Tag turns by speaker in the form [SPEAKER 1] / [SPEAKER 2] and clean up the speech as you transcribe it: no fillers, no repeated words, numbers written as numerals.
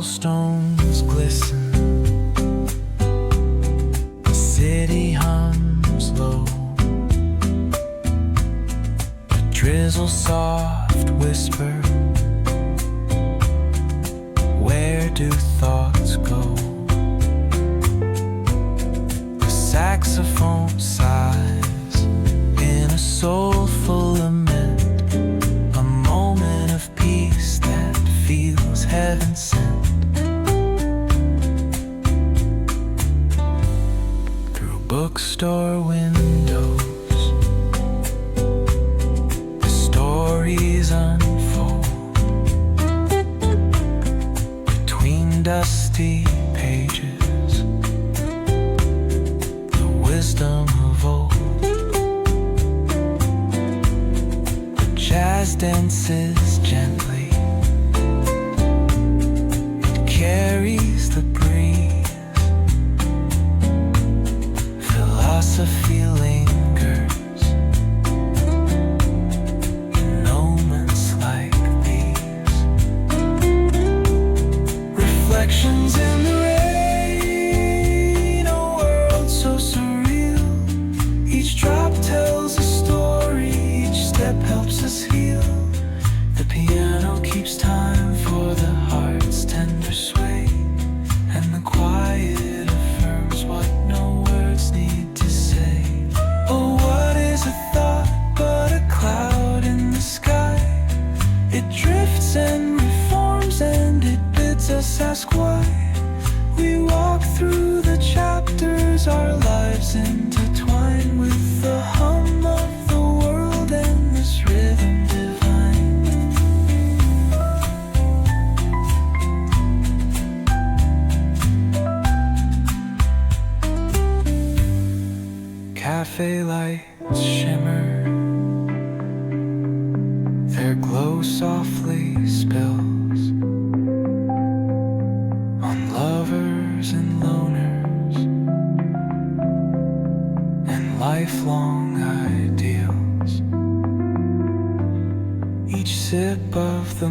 [SPEAKER 1] cobblestones glisten, the city hums low, a drizzle soft whisper, where do thoughts go? The saxophone sighs in a soulful lament, a moment of peace that feels heaven sent. Through bookstore windows, the stories unfold. Between dusty pages, the wisdom of old. The jazz dances gently, carries the breeze. Philosophy lingers in moments like these. Reflections in the rain, a world so surreal. Each drop tells a story, each step helps us heal. The piano keeps time for the heart's tender sway, and the quiet affirms what no words need to say. Oh, what is a thought but a cloud in the sky? It drifts and reforms and it bids us ask why. We walk through the chapters, our lives intertwine with the hum of the world and this rhythm divine. Cafe lights shimmer, their glow softly spills on lovers and loners and lifelong ideals. Each sip of the